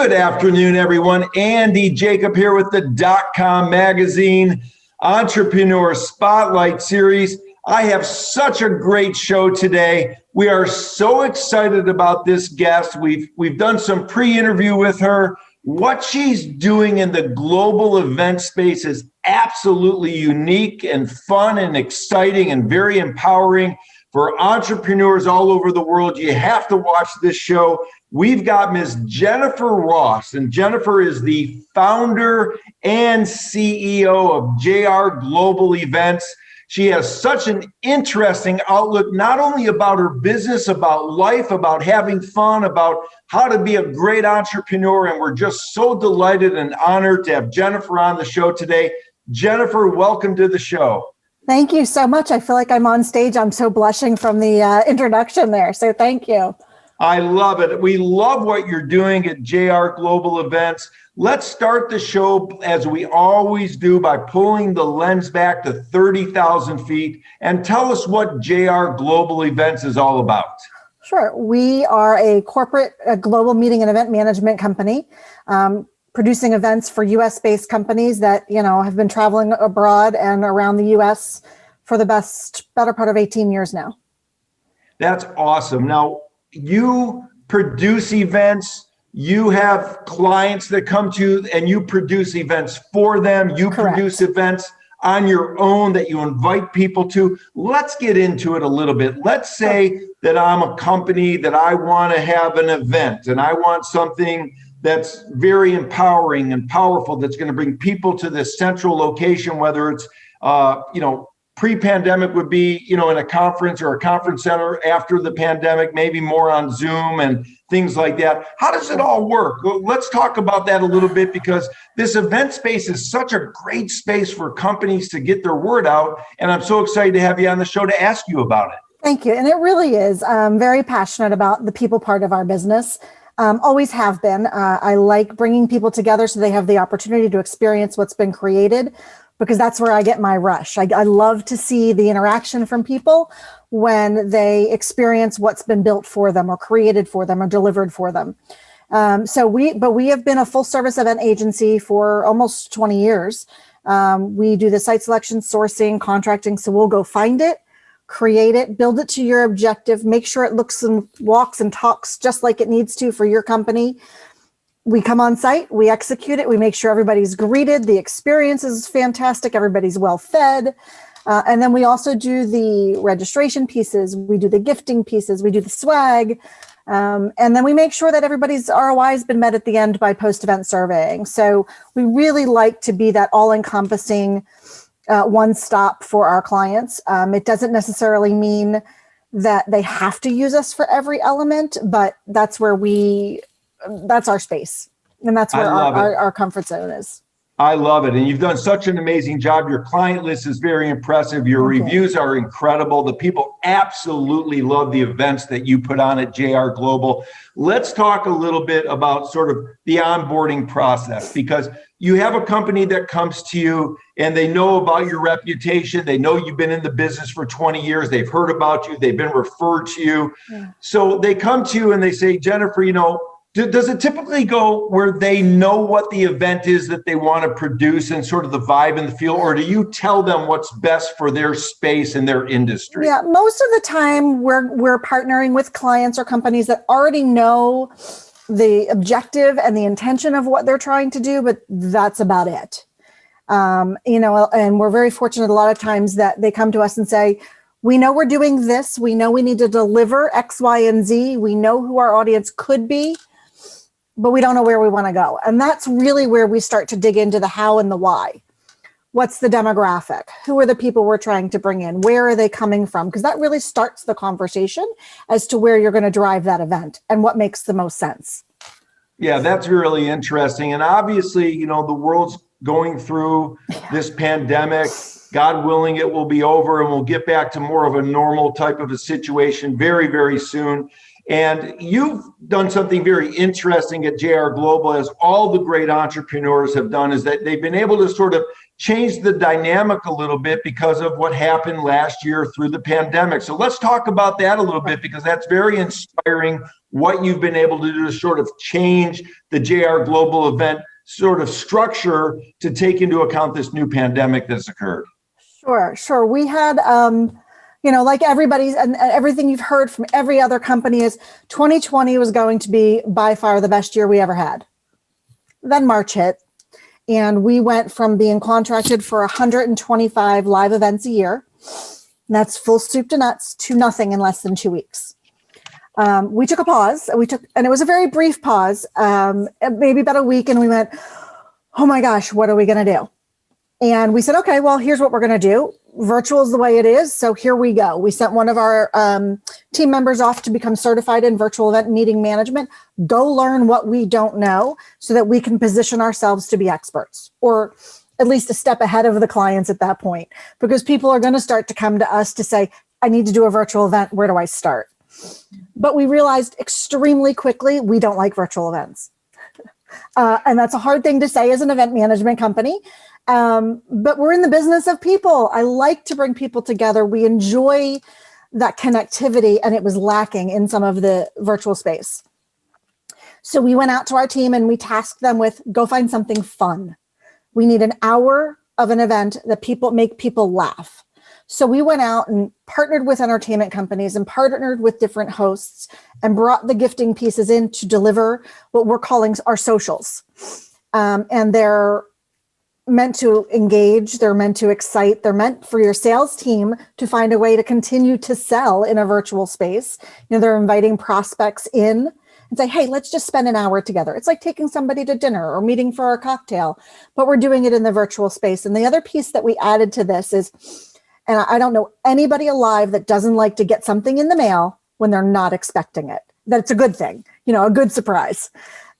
Good afternoon, everyone. Andy Jacob here with the DotCom magazine Entrepreneur Spotlight Series. I have such a great show today. We are so excited about this guest. We've done some pre-interview with her. What she's doing in the global event space is absolutely unique and fun and exciting and very empowering for entrepreneurs all over the world. You have to watch this show. We've got Ms. Jennafer Ross, and Jennafer is the founder and CEO of JR Global Events. She has such an interesting outlook, not only about her business, about life, about having fun, about how to be a great entrepreneur. And we're just so delighted and honored to have Jennafer on the show today. Jennafer, welcome to the show. Thank you so much. I feel like I'm on stage. I'm so blushing from the introduction there. So thank you. I love it. We love what you're doing at JR Global Events. Let's start the show, as we always do, by pulling the lens back to 30,000 feet and tell us what JR Global Events is all about. Sure. We are a global meeting and event management company, producing events for US-based companies that, have been traveling abroad and around the US for the better part of 18 years now. That's awesome. Now, you produce events, you have clients that come to you and you produce events for them. You Correct. Produce events on your own that you invite people to. Let's get into it a little bit. Let's say that I'm a company that I want to have an event and I want something that's very empowering and powerful, that's going to bring people to this central location, whether it's, pre-pandemic would be, in a conference or a conference center. After the pandemic, maybe more on Zoom and things like that. How does it all work? Well, let's talk about that a little bit, because this event space is such a great space for companies to get their word out. And I'm so excited to have you on the show to ask you about it. Thank you. And it really is. I'm very passionate about the people part of our business. Always have been. I like bringing people together so they have the opportunity to experience what's been created, because that's where I get my rush. I love to see the interaction from people when they experience what's been built for them or created for them or delivered for them. But we have been a full service event agency for almost 20 years. We do the site selection, sourcing, contracting. So we'll go find it, create it, build it to your objective, make sure it looks and walks and talks just like it needs to for your company. We come on site, we execute it, we make sure everybody's greeted, the experience is fantastic, everybody's well fed. And then we also do the registration pieces, we do the gifting pieces, we do the swag. And then we make sure that everybody's ROI has been met at the end by post-event surveying. So we really like to be that all-encompassing one stop for our clients. It doesn't necessarily mean that they have to use us for every element, but that's our space. And that's where our comfort zone is. I love it. And you've done such an amazing job. Your client list is very impressive. Your reviews are incredible. The people absolutely love the events that you put on at JR Global. Let's talk a little bit about sort of the onboarding process, because you have a company that comes to you and they know about your reputation. They know you've been in the business for 20 years. They've heard about you. They've been referred to you. Yeah. So they come to you and they say, Jennafer, does it typically go where they know what the event is that they want to produce and sort of the vibe and the feel, or do you tell them what's best for their space and their industry? Yeah, most of the time we're partnering with clients or companies that already know the objective and the intention of what they're trying to do, but that's about it. And we're very fortunate a lot of times that they come to us and say, we know we're doing this. We know we need to deliver X, Y, and Z. We know who our audience could be, but we don't know where we want to go. And that's really where we start to dig into the how and the why. What's the demographic? Who are the people we're trying to bring in? Where are they coming from? Because that really starts the conversation as to where you're going to drive that event and what makes the most sense. Yeah, that's really interesting. And obviously, the world's going through this pandemic. God willing, it will be over and we'll get back to more of a normal type of a situation very, very soon. And you've done something very interesting at JR Global, as all the great entrepreneurs have done, is that they've been able to sort of changed the dynamic a little bit because of what happened last year through the pandemic. So let's talk about that a little bit, because that's very inspiring what you've been able to do to sort of change the JR Global event sort of structure to take into account this new pandemic that's occurred. Sure. We had, like everybody's and everything you've heard from every other company is 2020 was going to be by far the best year we ever had. Then March hit, and we went from being contracted for 125 live events a year, and that's full soup to nuts, to nothing in less than 2 weeks. We took a pause, and it was a very brief pause, maybe about a week, and we went, oh my gosh, what are we going to do? And we said, okay, well, here's what we're going to do. Virtual is the way it is, so here we go. We sent one of our team members off to become certified in virtual event meeting management. Go learn what we don't know so that we can position ourselves to be experts, or at least a step ahead of the clients at that point, because people are going to start to come to us to say, I need to do a virtual event. Where do I start? But we realized extremely quickly, we don't like virtual events. And that's a hard thing to say as an event management company. But we're in the business of people. I like to bring people together. We enjoy that connectivity, and it was lacking in some of the virtual space. So we went out to our team and we tasked them with, go find something fun. We need an hour of an event that make people laugh. So we went out and partnered with entertainment companies and partnered with different hosts and brought the gifting pieces in to deliver what we're calling our socials. And they're meant to engage, they're meant to excite, they're meant for your sales team to find a way to continue to sell in a virtual space. They're inviting prospects in and say, hey, let's just spend an hour together. It's like taking somebody to dinner or meeting for a cocktail, but we're doing it in the virtual space. And the other piece that we added to this is, and I don't know anybody alive that doesn't like to get something in the mail when they're not expecting it. That's a good thing, a good surprise.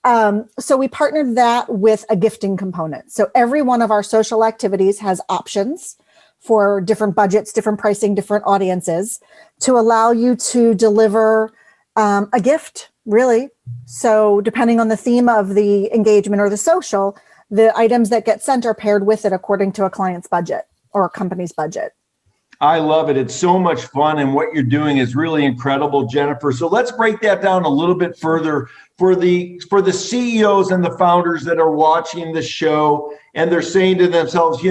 So we partnered that with a gifting component. So every one of our social activities has options for different budgets, different pricing, different audiences to allow you to deliver a gift, really. So depending on the theme of the engagement or the social, the items that get sent are paired with it according to a client's budget or a company's budget. I love it. It's so much fun, and what you're doing is really incredible, Jennafer. So let's break that down a little bit further for the CEOs and the founders that are watching the show, and they're saying to themselves,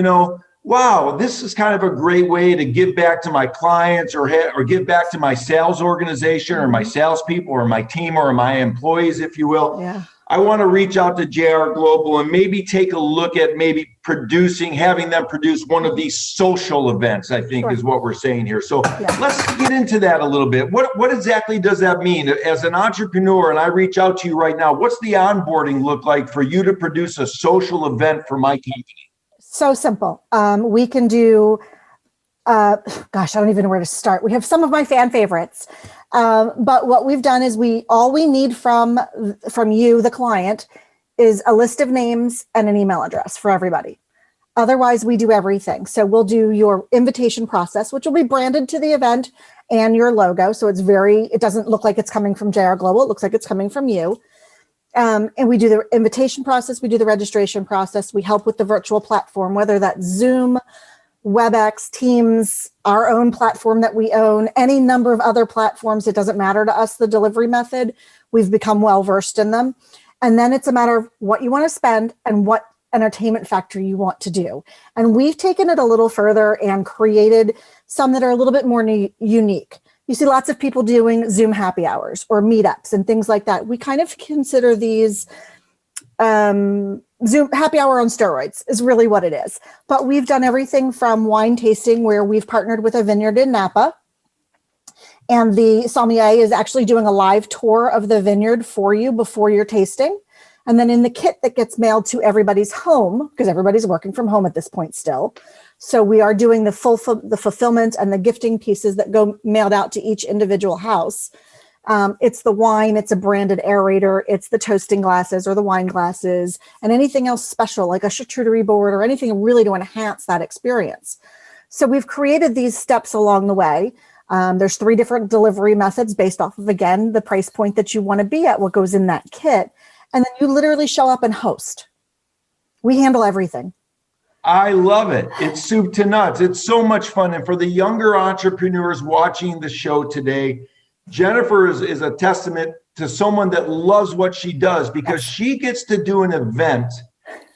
wow, this is kind of a great way to give back to my clients or give back to my sales organization or my salespeople or my team or my employees, if you will. Yeah. I want to reach out to JR Global and maybe take a look at having them produce one of these social events, I think is what we're saying here. So let's get into that a little bit. What exactly does that mean? As an entrepreneur, and I reach out to you right now, what's the onboarding look like for you to produce a social event for my company? So simple. We can do, I don't even know where to start. We have some of my fan favorites. But what we've done is all we need from you, the client, is a list of names and an email address for everybody. Otherwise, we do everything. So we'll do your invitation process, which will be branded to the event and your logo. So it doesn't look like it's coming from JR Global. It looks like it's coming from you. And we do the invitation process. We do the registration process. We help with the virtual platform, whether that's Zoom, WebEx, Teams, our own platform that we own, any number of other platforms. It doesn't matter to us, the delivery method. We've become well-versed in them. And then it's a matter of what you want to spend and what entertainment factor you want to do. And we've taken it a little further and created some that are a little bit more unique. You see lots of people doing Zoom happy hours or meetups and things like that. We kind of consider these Zoom happy hour on steroids is really what it is. But we've done everything from wine tasting, where we've partnered with a vineyard in Napa. And the sommelier is actually doing a live tour of the vineyard for you before your tasting. And then in the kit that gets mailed to everybody's home, because everybody's working from home at this point still. So we are doing the fulfillment and the gifting pieces that go mailed out to each individual house. It's the wine, it's a branded aerator, it's the toasting glasses or the wine glasses, and anything else special like a charcuterie board or anything really to enhance that experience. So we've created these steps along the way. There's 3 different delivery methods based off of, again, the price point that you want to be at, what goes in that kit. And then you literally show up and host. We handle everything. I love it. It's soup to nuts. It's so much fun. And for the younger entrepreneurs watching the show today, Jennafer is a testament to someone that loves what she does, because she gets to do an event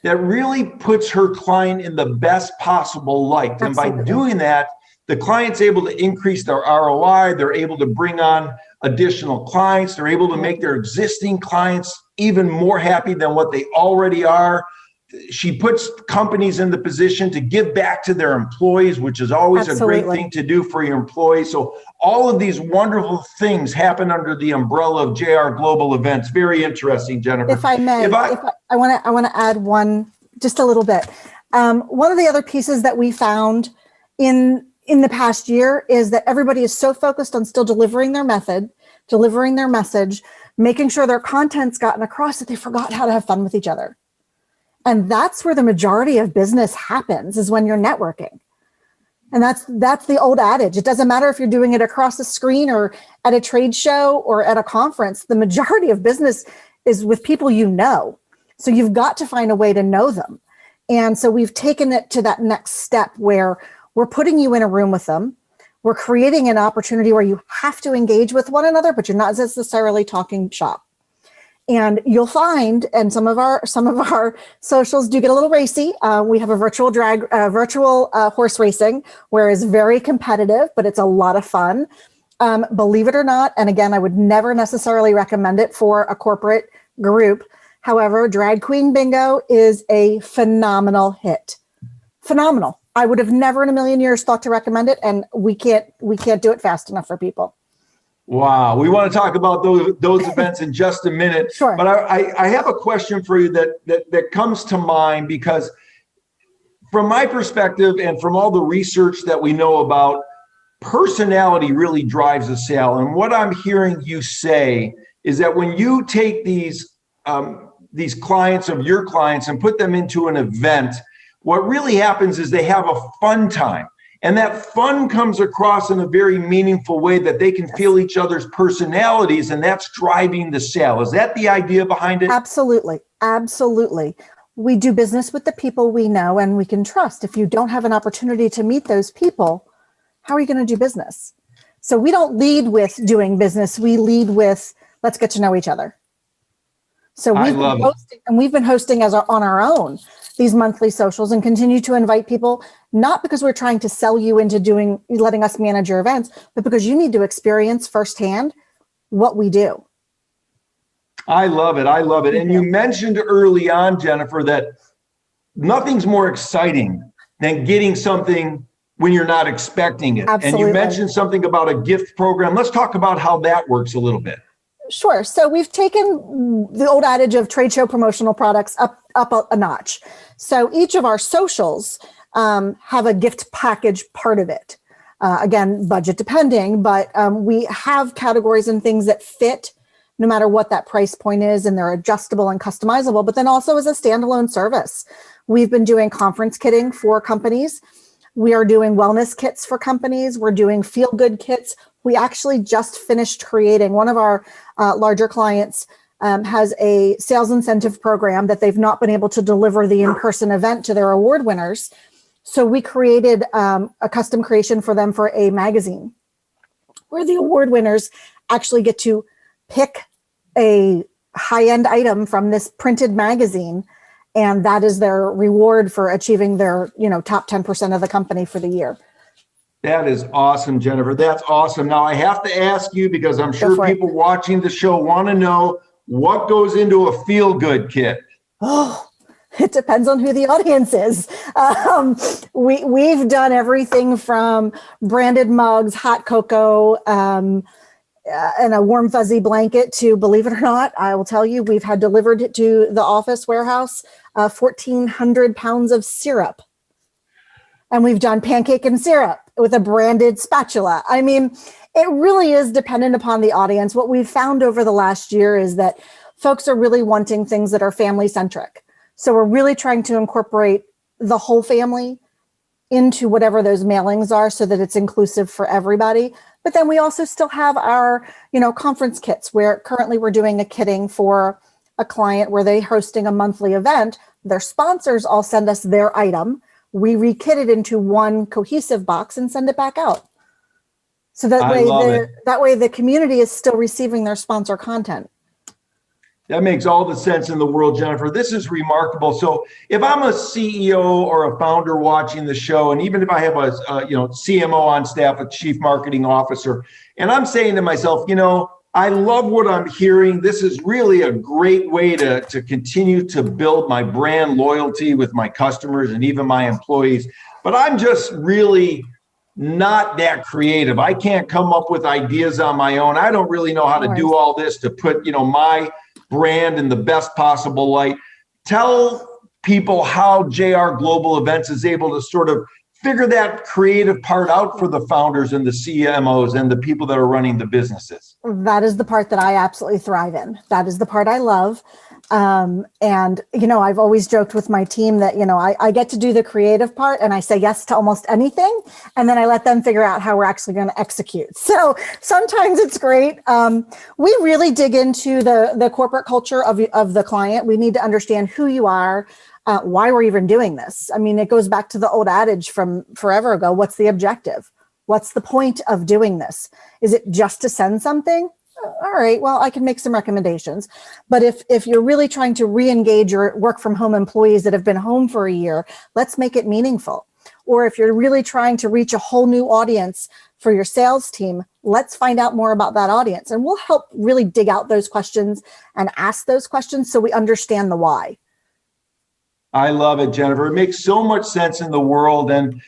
that really puts her client in the best possible light. And by doing that, the client's able to increase their ROI. They're able to bring on additional clients. They're able to make their existing clients even more happy than what they already are. She puts companies in the position to give back to their employees, which is always a great thing to do for your employees. So all of these wonderful things happen under the umbrella of JR Global Events. Very interesting, Jennafer. If I may, I want to add one, just a little bit. One of the other pieces that we found in the past year is that everybody is so focused on still delivering their message, making sure their content's gotten across, that they forgot how to have fun with each other. And that's where the majority of business happens, is when you're networking. And that's the old adage. It doesn't matter if you're doing it across the screen or at a trade show or at a conference. The majority of business is with people you know. So you've got to find a way to know them. And so we've taken it to that next step where we're putting you in a room with them. We're creating an opportunity where you have to engage with one another, but you're not necessarily talking shop. And you'll find, and some of our socials do get a little racy. We have a virtual horse racing, where it's very competitive, but it's a lot of fun. Believe it or not, and again, I would never necessarily recommend it for a corporate group. However, Drag Queen Bingo is a phenomenal hit. Phenomenal. I would have never in a million years thought to recommend it, and we can't do it fast enough for people. Wow. We want to talk about those events in just a minute. Sure. But I have a question for you that comes to mind, because from my perspective and from all the research that we know about, personality really drives a sale. And what I'm hearing you say is that when you take these clients of your clients and put them into an event, what really happens is they have a fun time. And that fun comes across in a very meaningful way, that they can feel each other's personalities, and that's driving the sale. Is that the idea behind it? Absolutely. Absolutely. We do business with the people we know and we can trust. If you don't have an opportunity to meet those people, how are you going to do business? So we don't lead with doing business. We lead with, let's get to know each other. So we've been hosting on our own these monthly socials, and continue to invite people, not because we're trying to sell you into letting us manage your events, but because you need to experience firsthand what we do. I love it. I love it. And you mentioned early on, Jennafer, that nothing's more exciting than getting something when you're not expecting it. Absolutely. And you mentioned something about a gift program. Let's talk about how that works a little bit. Sure. So we've taken the old adage of trade show promotional products up a notch. So each of our socials have a gift package part of it. Again, budget depending, but we have categories and things that fit no matter what that price point is, and they're adjustable and customizable, but then also as a standalone service. We've been doing conference kitting for companies. We are doing wellness kits for companies. We're doing feel-good kits. We actually just finished creating, one of our larger clients has a sales incentive program that they've not been able to deliver the in-person event to their award winners. So we created a custom creation for them for a magazine, where the award winners actually get to pick a high-end item from this printed magazine, and that is their reward for achieving their top 10% of the company for the year. That is awesome, Jennafer. That's awesome. Now I have to ask you, because I'm sure people watching the show want to know, what goes into a feel-good kit? Oh, it depends on who the audience is. We've done everything from branded mugs, hot cocoa, and a warm fuzzy blanket to, believe it or not, I will tell you, we've had delivered to the office warehouse 1,400 pounds of syrup. And we've done pancake and syrup with a branded spatula. I mean, it really is dependent upon the audience. What we've found over the last year is that folks are really wanting things that are family centric. So we're really trying to incorporate the whole family into whatever those mailings are, so that it's inclusive for everybody. But then we also still have our, conference kits, where currently we're doing a kitting for a client where they're hosting a monthly event. Their sponsors all send us their item. we rekit it into one cohesive box and send it back out. So that way the community is still receiving their sponsor content. That makes all the sense in the world, Jennafer. This is remarkable. So if I'm a CEO or a founder watching the show, and even if I have a CMO on staff, a chief marketing officer, and I'm saying to myself, I love what I'm hearing. This is really a great way to continue to build my brand loyalty with my customers and even my employees. But I'm just really not that creative. I can't come up with ideas on my own. I don't really know how to do all this to put, my brand in the best possible light. Tell people how JR Global Events is able to sort of figure that creative part out for the founders and the CMOs and the people that are running the businesses. That is the part that I absolutely thrive in. That is the part I love. And, I've always joked with my team that, I get to do the creative part and I say yes to almost anything. And then I let them figure out how we're actually going to execute. So sometimes it's great. We really dig into the corporate culture of the client. We need to understand who you are, why we're even doing this. I mean, it goes back to the old adage from forever ago. What's the objective? What's the point of doing this? Is it just to send something? All right, well, I can make some recommendations. But if you're really trying to re-engage your work from home employees that have been home for a year, let's make it meaningful. Or if you're really trying to reach a whole new audience for your sales team, let's find out more about that audience. And we'll help really dig out those questions and ask those questions so we understand the why. I love it, Jennafer. It makes so much sense in the world. And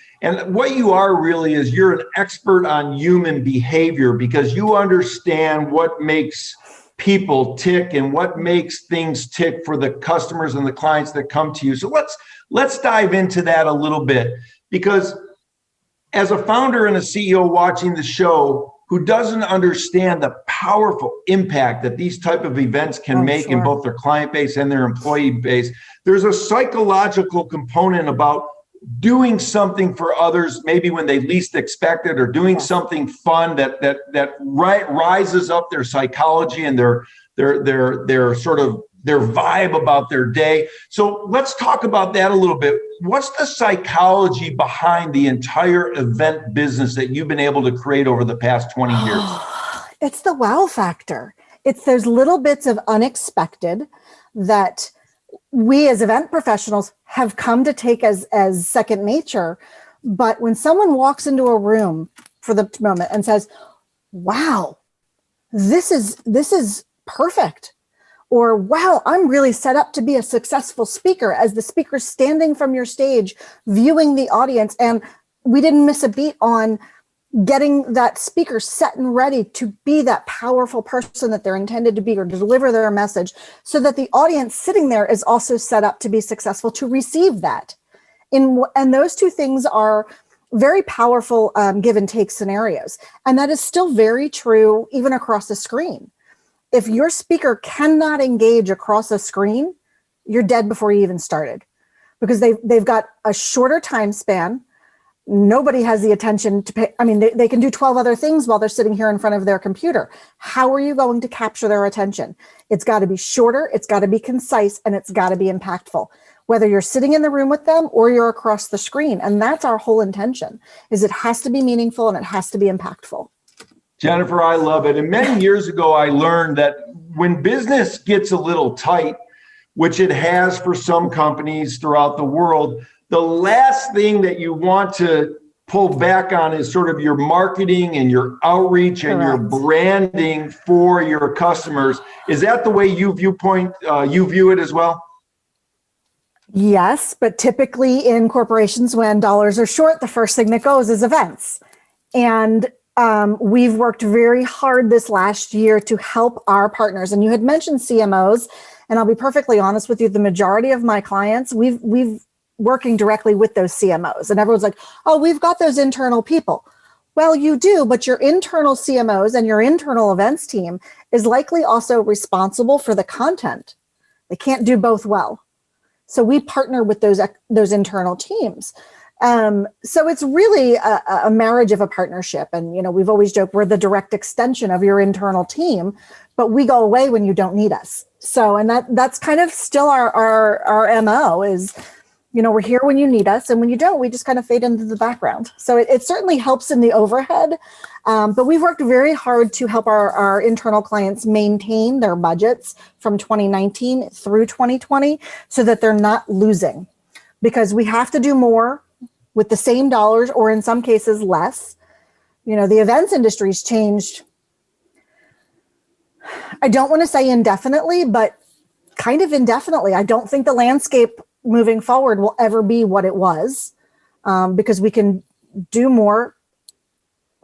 what you are really is you're an expert on human behavior because you understand what makes people tick and what makes things tick for the customers and the clients that come to you. So let's dive into that a little bit, because as a founder and a CEO watching the show who doesn't understand the powerful impact that these type of events can make in both their client base and their employee base, there's a psychological component about doing something for others, maybe when they least expect it, or doing something fun that rises up their psychology and their sort of their vibe about their day. So let's talk about that a little bit. What's the psychology behind the entire event business that you've been able to create over the past 20 years? It's the wow factor. It's those little bits of unexpected that we as event professionals have come to take as second nature. But when someone walks into a room for the moment and says, wow, this is perfect. Or, wow, I'm really set up to be a successful speaker, as the speaker standing from your stage, viewing the audience. And we didn't miss a beat on getting that speaker set and ready to be that powerful person that they're intended to be, or to deliver their message, so that the audience sitting there is also set up to be successful to receive that. And those two things are very powerful give and take scenarios. And that is still very true even across the screen. If your speaker cannot engage across a screen, you're dead before you even started, because they've got a shorter time span. Nobody has the attention to pay. I mean, they can do 12 other things while they're sitting here in front of their computer. How are you going to capture their attention? It's got to be shorter, it's got to be concise, and it's got to be impactful, whether you're sitting in the room with them or you're across the screen. And that's our whole intention, is it has to be meaningful and it has to be impactful. Jennafer, I love it. And many years ago, I learned that when business gets a little tight, which it has for some companies throughout the world, the last thing that you want to pull back on is sort of your marketing and your outreach and your branding for your customers. Is that the way you view it as well? Yes, but typically in corporations, when dollars are short, the first thing that goes is events. And we've worked very hard this last year to help our partners. And you had mentioned CMOs, and I'll be perfectly honest with you, the majority of my clients, we've working directly with those CMOs. And everyone's like, oh, we've got those internal people. Well, you do, but your internal CMOs and your internal events team is likely also responsible for the content. They can't do both well. So we partner with those internal teams. So it's really a marriage of a partnership. And, we've always joked we're the direct extension of your internal team, but we go away when you don't need us. So, and that's kind of still our MO is, we're here when you need us, and when you don't, we just kind of fade into the background. So it certainly helps in the overhead, but we've worked very hard to help our internal clients maintain their budgets from 2019 through 2020 so that they're not losing, because we have to do more with the same dollars, or in some cases less. The events industry's changed, I don't want to say indefinitely, but kind of indefinitely. I don't think the landscape moving forward will ever be what it was, because we can do more,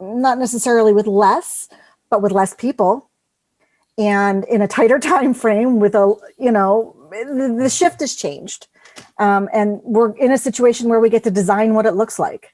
not necessarily with less, but with less people, and in a tighter time frame. With the shift has changed, and we're in a situation where we get to design what it looks like.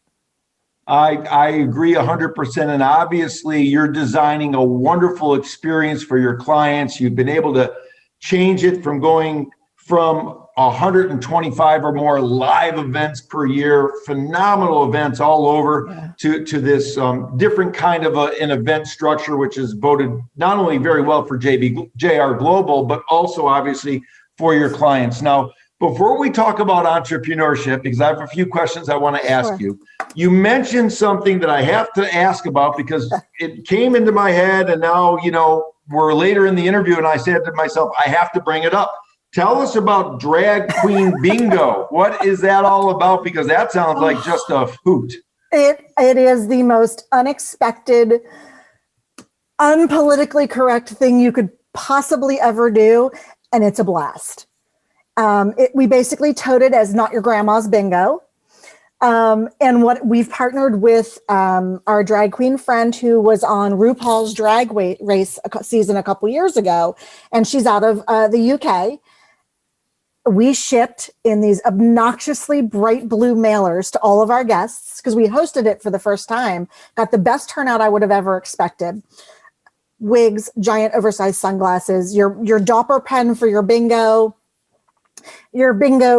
I agree 100%. And obviously you're designing a wonderful experience for your clients. You've been able to change it from going from 125 or more live events per year, phenomenal events all over, to this different kind of an event structure, which is voted not only very well for JR Global, but also obviously for your clients. Now, before we talk about entrepreneurship, because I have a few questions I want to ask you, you mentioned something that I have to ask about because it came into my head, and now, we're later in the interview, and I said to myself, I have to bring it up. Tell us about Drag Queen Bingo. What is that all about? Because that sounds like just a hoot. It is the most unexpected, unpolitically correct thing you could possibly ever do, and it's a blast. We basically touted it as not your grandma's bingo. And what we've partnered with our drag queen friend who was on RuPaul's Drag Race season a couple years ago, and she's out of the UK. We shipped in these obnoxiously bright blue mailers to all of our guests because we hosted it for the first time. Got the best turnout I would have ever expected. Wigs, giant oversized sunglasses, your Dopper pen for your bingo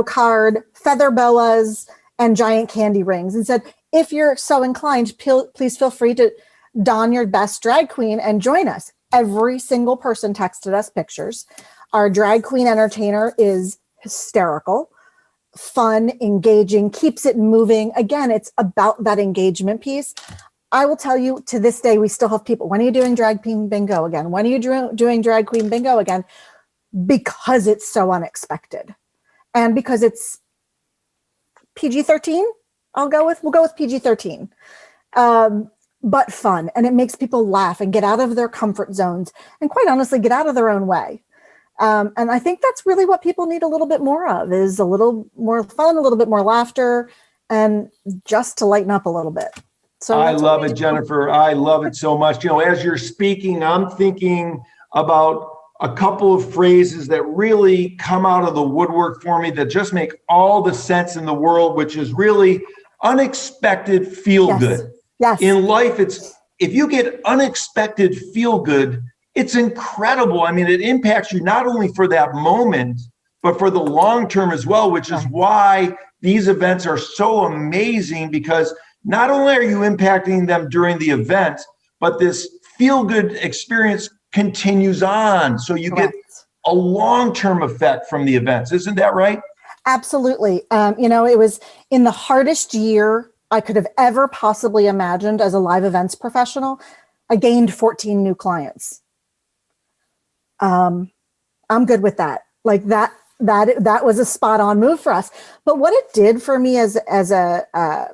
card, feather boas, and giant candy rings, and said, if you're so inclined, please feel free to don your best drag queen and join us. Every single person texted us pictures. Our drag queen entertainer is hysterical, fun, engaging, keeps it moving. Again, it's about that engagement piece. I will tell you, to this day, we still have people, when are you doing drag queen bingo again? When are you doing drag queen bingo again? Because it's so unexpected. And because it's PG-13, we'll go with PG-13, but fun. And it makes people laugh and get out of their comfort zones and, quite honestly, get out of their own way. And I think that's really what people need a little bit more of, is a little more fun, a little bit more laughter, and just to lighten up a little bit. So I love it, Jennafer. I love it so much. As you're speaking, I'm thinking about a couple of phrases that really come out of the woodwork for me that just make all the sense in the world, which is really unexpected feel good. Yes. In life, if you get unexpected feel good, it's incredible. I mean, it impacts you not only for that moment, but for the long term as well, which is why these events are so amazing, because not only are you impacting them during the event, but this feel good experience continues on. So you get a long-term effect from the events. Isn't that right? Absolutely. It was in the hardest year I could have ever possibly imagined as a live events professional. I gained 14 new clients. I'm good with that. Like that was a spot on move for us. But what it did for me as a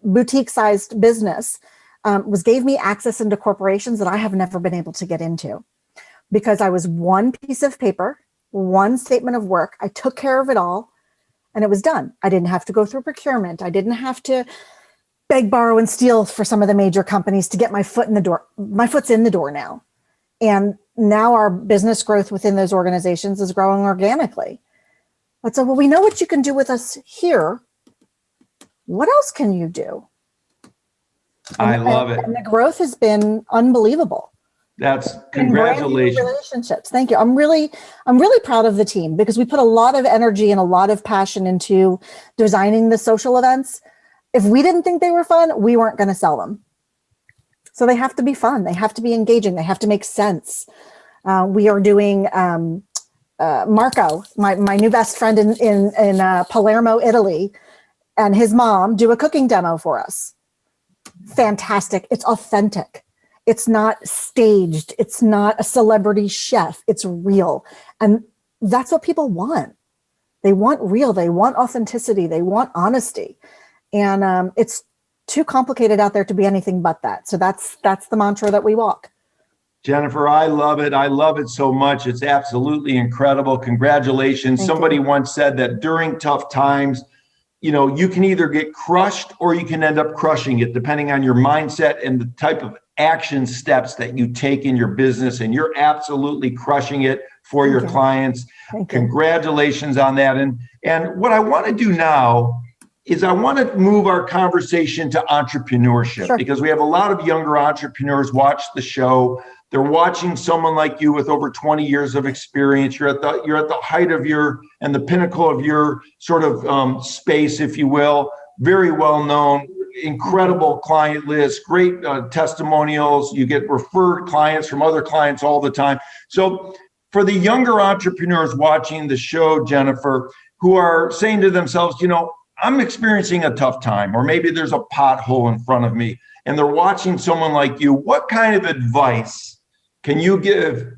boutique sized business was gave me access into corporations that I have never been able to get into, because I was one piece of paper, one statement of work. I took care of it all, and it was done. I didn't have to go through procurement. I didn't have to beg, borrow, and steal for some of the major companies to get my foot in the door. My foot's in the door now. And now our business growth within those organizations is growing organically. But so, well, we know what you can do with us here. What else can you do? I love it. And the growth has been unbelievable. That's congratulations. Relationships. Thank you. I'm really proud of the team, because we put a lot of energy and a lot of passion into designing the social events. If we didn't think they were fun, we weren't going to sell them. So they have to be fun. They have to be engaging. They have to make sense. We are doing Marco, my new best friend in Palermo, Italy, and his mom do a cooking demo for us. Fantastic. It's authentic. It's not staged. It's not a celebrity chef. It's real. And that's what people want. They want real. They want authenticity. They want honesty. And it's too complicated out there to be anything but that. So that's the mantra that we walk. Jennafer, I love it. I love it so much. It's absolutely incredible. Congratulations. Somebody once said that during tough times, you can either get crushed or you can end up crushing it, depending on your mindset and the type of action steps that you take in your business. And you're absolutely crushing it for your clients. Congratulations on that. And what I want to do now is I want to move our conversation to entrepreneurship, because we have a lot of younger entrepreneurs watch the show. They're watching someone like you with over 20 years of experience. You're at the height of and the pinnacle of your sort of space, if you will. Very well known, incredible client list, great testimonials. You get referred clients from other clients all the time. So for the younger entrepreneurs watching the show, Jennafer, who are saying to themselves, I'm experiencing a tough time, or maybe there's a pothole in front of me, and they're watching someone like you, what kind of advice can you give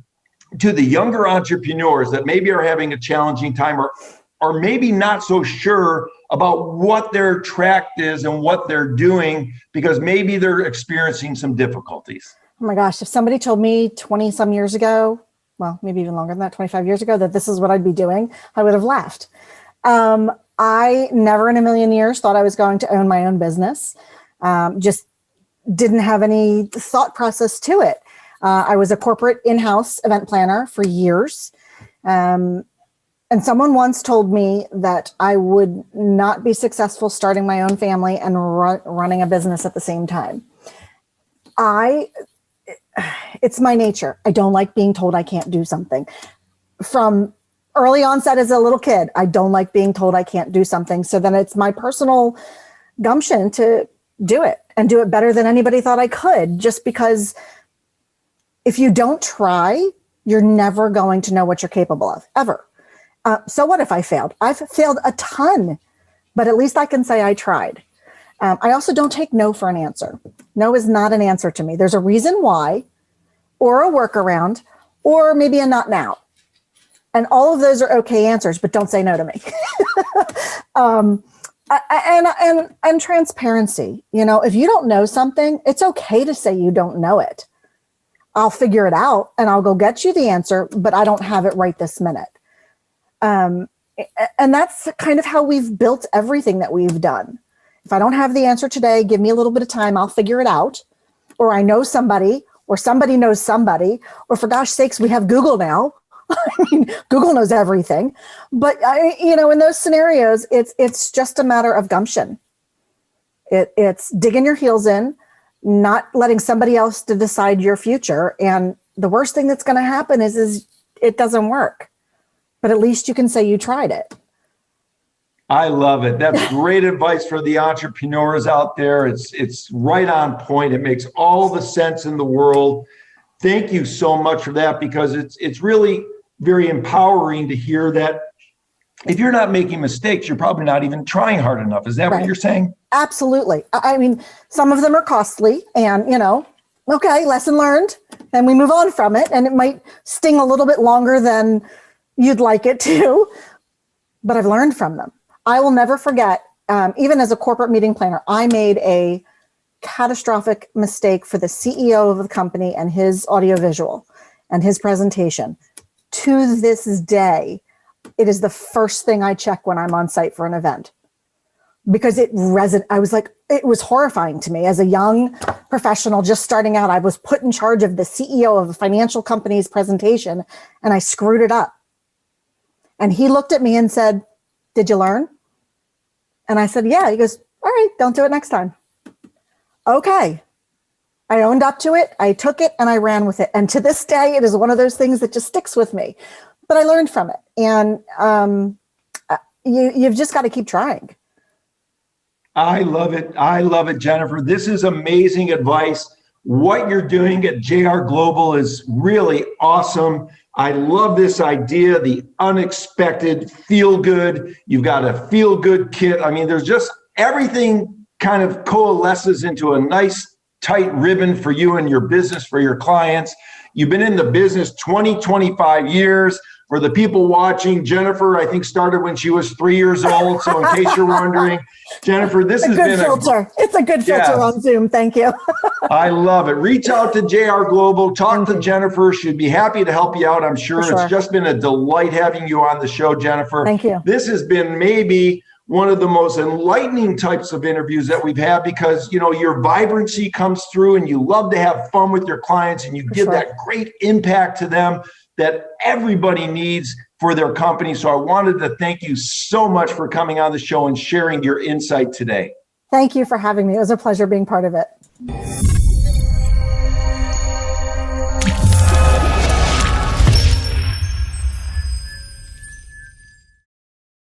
to the younger entrepreneurs that maybe are having a challenging time, or maybe not so sure about what their track is and what they're doing, because maybe they're experiencing some difficulties? Oh my gosh, if somebody told me 20 some years ago, well, maybe even longer than that, 25 years ago, that this is what I'd be doing, I would have laughed. I never in a million years thought I was going to own my own business. Just didn't have any thought process to it. I was a corporate in-house event planner for years. And someone once told me that I would not be successful starting my own family and running a business at the same time. It's my nature. I don't like being told I can't do something. From early onset as a little kid, I don't like being told I can't do something. So then it's my personal gumption to do it and do it better than anybody thought I could, just because if you don't try, you're never going to know what you're capable of, ever. So what if I failed? I've failed a ton, but at least I can say I tried. I also don't take no for an answer. No is not an answer to me. There's a reason why, or a workaround, or maybe a not now. And all of those are okay answers, but don't say no to me. And transparency. If you don't know something, it's okay to say you don't know it. I'll figure it out and I'll go get you the answer, but I don't have it right this minute. And that's kind of how we've built everything that we've done. If I don't have the answer today, give me a little bit of time, I'll figure it out. Or I know somebody, or somebody knows somebody, or for gosh sakes, we have Google now. I mean, Google knows everything. But in those scenarios, it's just a matter of gumption. It's digging your heels in, not letting somebody else to decide your future. And the worst thing that's going to happen is it doesn't work. But at least you can say you tried it. I love it. That's great advice for the entrepreneurs out there. It's right on point. It makes all the sense in the world. Thank you so much for that, because it's really very empowering to hear that if you're not making mistakes, you're probably not even trying hard enough. Is that right? What you're saying? Absolutely. I mean, some of them are costly and, okay, lesson learned, and we move on from it. And it might sting a little bit longer than you'd like it to, but I've learned from them. I will never forget, even as a corporate meeting planner, I made a catastrophic mistake for the CEO of the company and his audiovisual and his presentation. To this day, it is the first thing I check when I'm on site for an event, because I was like, it was horrifying to me as a young professional just starting out. I was put in charge of the CEO of a financial company's presentation, and I screwed it up. And he looked at me and said, "Did you learn?" And I said, "Yeah." He goes, "All right, don't do it next time." Okay. I owned up to it. I took it and I ran with it. And to this day, it is one of those things that just sticks with me. But I learned from it. And you've just got to keep trying. I love it. I love it, Jennafer. This is amazing advice. What you're doing at JR Global is really awesome. I love this idea, the unexpected feel good. You've got a feel good kit. I mean, there's just everything kind of coalesces into a nice tight ribbon for you and your business, for your clients. You've been in the business 25 years. For the people watching, Jennafer, I think, started when she was 3 years old. So in case you're wondering, Jennafer, this has been It's a good filter on Zoom. Thank you. I love it. Reach out to JR Global. Talk to Jennafer. She'd be happy to help you out, I'm sure. It's just been a delight having you on the show, Jennafer. Thank you. This has been maybe one of the most enlightening types of interviews that we've had because, you know, your vibrancy comes through and you love to have fun with your clients and you give that great impact to them that everybody needs for their company. So I wanted to thank you so much for coming on the show and sharing your insight today. Thank you for having me. It was a pleasure being part of it.